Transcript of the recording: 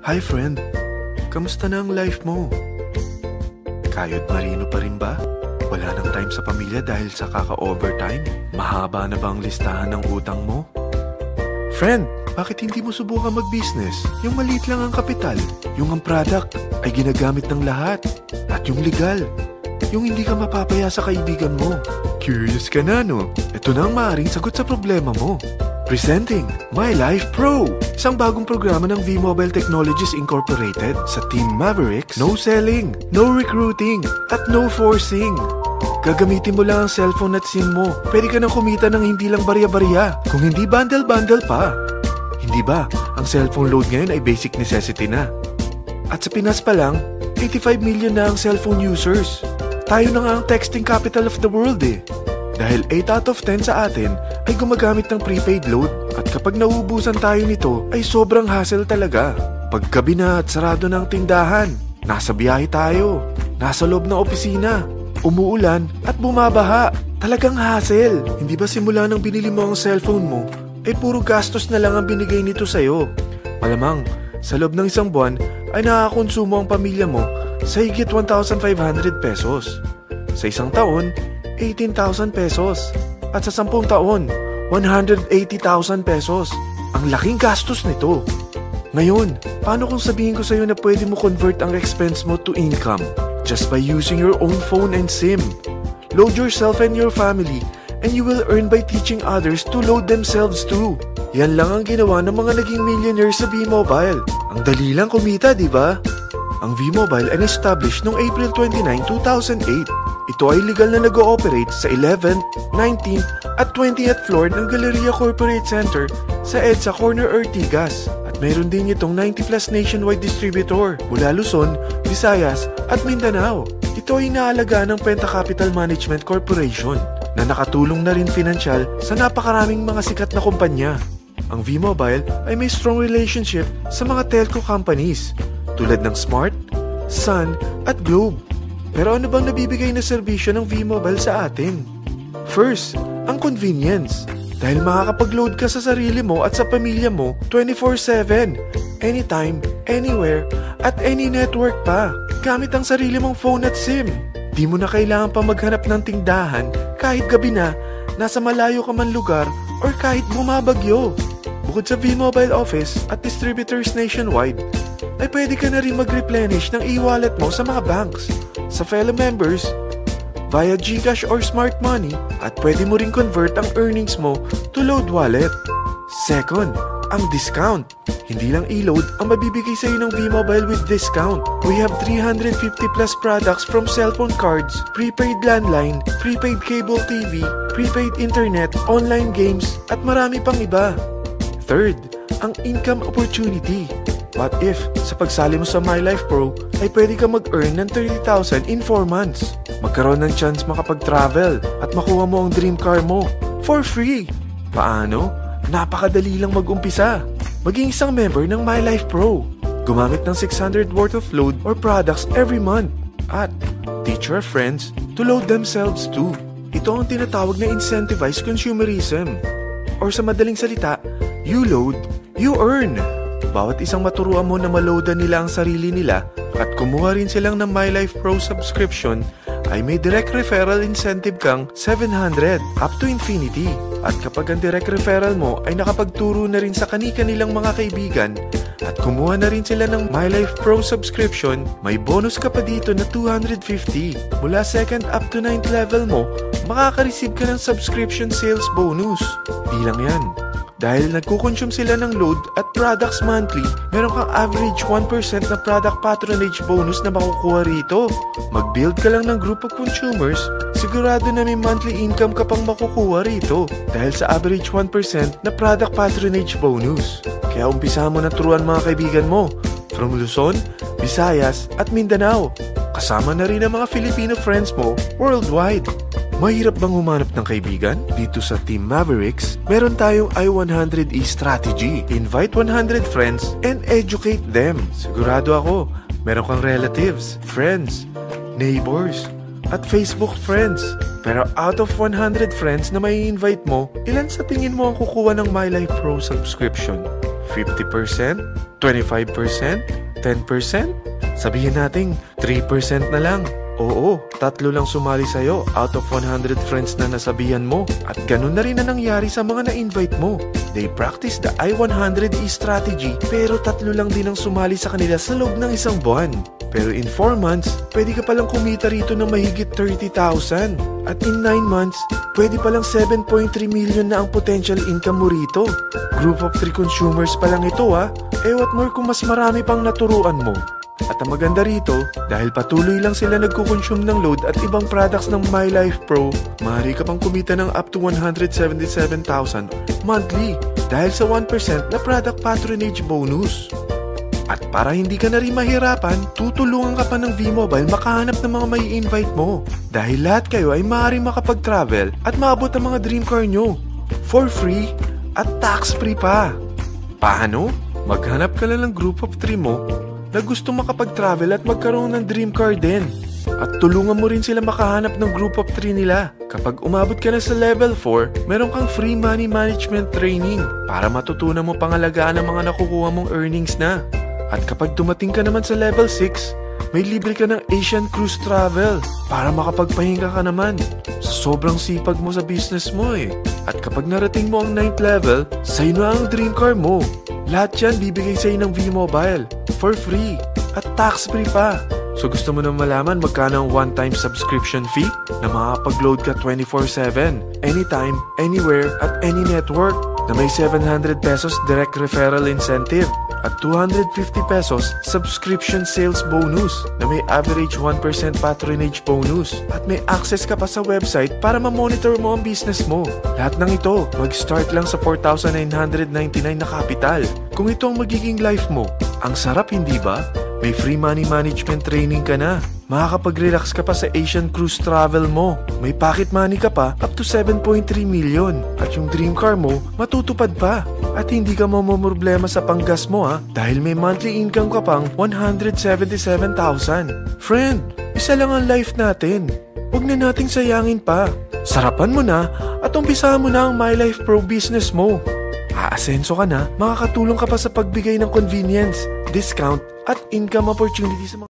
Hi friend, kamusta na ang life mo? Kayod marino pa rin ba? Wala nang time sa pamilya dahil sa kaka-overtime? Mahaba na ba ang listahan ng utang mo? Friend, bakit hindi mo subukan mag-business? Yung maliit lang ang kapital, yung ang product ay ginagamit ng lahat, at yung legal, yung hindi ka mapapaya sa kaibigan mo. Curious ka na, no? Ito na ang maaaring sagot sa problema mo. Presenting My Life Pro, isang bagong programa ng V-Mobile Technologies Incorporated sa Team Mavericks. No selling, no recruiting, at no forcing. Gagamitin mo lang ang cellphone at SIM mo. Pwede ka nang kumita ng hindi lang barya-barya, kung hindi bundle-bundle pa. Hindi ba, ang cellphone load ngayon ay basic necessity na. At sa Pinas pa lang, 85 million na ang cellphone users. Tayo na nga ang texting capital of the world eh. Dahil 8 out of 10 sa atin ay gumagamit ng prepaid load. At kapag nauubusan tayo nito ay sobrang hassle talaga. Paggabi na at sarado ng tindahan, nasa biyahe tayo, nasa loob ng opisina, umuulan at bumabaha. Talagang hassle. Hindi ba simula nang binili mo ang cellphone mo ay puro gastos na lang ang binigay nito sa'yo? Malamang sa loob ng isang buwan ay nakakakonsumo ang pamilya mo sa higit 1,500 pesos. Sa isang taon, 18,000 pesos. At sa 10 taon, 180,000 pesos. Ang laking gastos nito. Ngayon, paano kung sabihin ko sa'yo na pwede mo convert ang expense mo to income just by using your own phone and SIM? Load yourself and your family and you will earn by teaching others to load themselves too. Yan lang ang ginawa ng mga naging millionaires sa V-Mobile. Ang dali lang kumita, di ba? Ang V-Mobile ay established noong April 29, 2008. Ito ay legal na nag-ooperate sa 11th, 19th at 20th floor ng Galleria Corporate Center sa EDSA Corner Ortigas. At mayroon din itong 90 plus nationwide distributor mula Luzon, Visayas at Mindanao. Ito ay inaalagaan ng Penta Capital Management Corporation na nakatulong na rin pinansyal sa napakaraming mga sikat na kumpanya. Ang V-Mobile ay may strong relationship sa mga telco companies tulad ng Smart, Sun at Globe. Pero ano bang nabibigay na serbisyo ng V-Mobile sa atin? First, ang convenience. Dahil makakapag-load ka sa sarili mo at sa pamilya mo 24/7, anytime, anywhere, at any network pa. Gamit ang sarili mong phone at SIM. Di mo na kailangan pa maghanap ng tindahan kahit gabi na, nasa malayo ka man lugar, or kahit bumabagyo. Bukod sa V-Mobile office at distributors nationwide, ay pwede ka na rin mag-replenish ng e-wallet mo sa mga banks, sa fellow members, via GCash or Smart Money, at pwede mo rin convert ang earnings mo to load wallet. Second, ang discount. Hindi lang e-load ang mabibigay sa iyo ng V-Mobile with discount. We have 350 plus products from cellphone cards, prepaid landline, prepaid cable TV, prepaid internet, online games, at marami pang iba. Third, ang income opportunity. What if, sa pagsali mo sa My Life Pro, ay pwede ka mag-earn ng 30,000 in 4 months? Magkaroon ng chance makapag-travel at makuha mo ang dream car mo for free. Paano? Napakadali lang mag-umpisa. Maging isang member ng My Life Pro. Gumamit ng 600 worth of load or products every month. At teach your friends to load themselves too. Ito ang tinatawag na incentivized consumerism. Or sa madaling salita, you load, you earn. Bawat isang maturuan mo na maloadan nila ang sarili nila at kumuha rin silang ng My Life Pro subscription, ay may direct referral incentive kang 700 up to infinity. At kapag ang direct referral mo ay nakapagturo na rin sa kani-kanilang mga kaibigan at kumuha na rin sila ng My Life Pro subscription, may bonus ka pa dito na 250. Mula 2nd up to 9th level mo, makaka-receive ka ng subscription sales bonus. Di lang yan. Dahil nagkukonsume sila ng load at products monthly, meron kang average 1% na product patronage bonus na makukuha rito. Mag-build ka lang ng group of consumers, sigurado na may monthly income ka pang makukuha rito dahil sa average 1% na product patronage bonus. Kaya umpisa mo na turuan mga kaibigan mo from Luzon, Visayas at Mindanao. Kasama na rin ang mga Filipino friends mo worldwide. Mahirap bang humanap ng kaibigan? Dito sa Team Mavericks, meron tayong I100E strategy. Invite 100 friends and educate them. Sigurado ako, meron kang relatives, friends, neighbors, at Facebook friends. Pero out of 100 friends na may invite mo, ilan sa tingin mo ang kukuha ng My Life Pro subscription? 50%? 25%? 10%? Sabihin natin 3% na lang. Oo, 3 lang sumali sa'yo out of 100 friends na nasabihan mo. At ganun na rin na nangyari sa mga na-invite mo. They practice the I-100E strategy pero 3 lang din ang sumali sa kanila sa loob ng isang buwan. Pero in 4 months, pwede ka palang kumita rito ng mahigit 30,000. At in 9 months, pwede palang 7.3 million na ang potential income mo rito. Group of 3 consumers pa lang ito ha. What more kung mas marami pang naturuan mo. At ang maganda rito, dahil patuloy lang sila nagkukonsume ng load at ibang products ng MyLife Pro, maaari ka pang kumita ng up to 177,000 monthly dahil sa 1% na product patronage bonus. At para hindi ka na rin mahirapan, tutulungan ka pa ng V-Mobile makahanap ng mga may invite mo. Dahil lahat kayo ay maaaring makapag-travel at maabot ang mga dream car nyo for free at tax-free pa. Paano? Maghanap ka lang ng group of 3 mo na gusto makapag-travel at magkaroon ng dream car din. At tulungan mo rin sila makahanap ng group of 3 nila. Kapag umabot ka na sa level 4, meron kang free money management training para matutunan mo pangalagaan ang mga nakukuha mong earnings na. At kapag dumating ka naman sa level 6, may libre ka ng Asian Cruise Travel para makapagpahinga ka naman. Sobrang sipag mo sa business mo eh. At kapag narating mo ang 9th level, sa'yo na ang dream car mo. Lahat yan bibigay sa'yo ng V-Mobile for free at tax-free pa. So gusto mo na malaman magkano ang one-time subscription fee na makakapag-load ka 24/7, anytime, anywhere, at any network na may 700 pesos direct referral incentive at 250 pesos subscription sales bonus na may average 1% patronage bonus at may access ka pa sa website para ma-monitor mo ang business mo. Lahat ng ito, mag-start lang sa 4,999 na capital. Kung ito ang magiging life mo, ang sarap hindi ba? May free money management training ka na. Makakapag-relax ka pa sa Asian Cruise Travel mo. May pocket money ka pa up to 7.3 million. At yung dream car mo, matutupad pa. At hindi ka mamumroblema sa panggas mo ha, dahil may monthly income ka pang 177,000. Friend, isa lang ang life natin. Huwag na nating sayangin pa. Sarapan mo na at umpisahan mo na ang MyLife Pro business mo. Aasenso ka na, makakatulong ka pa sa pagbigay ng convenience, discount, at income opportunity sa mga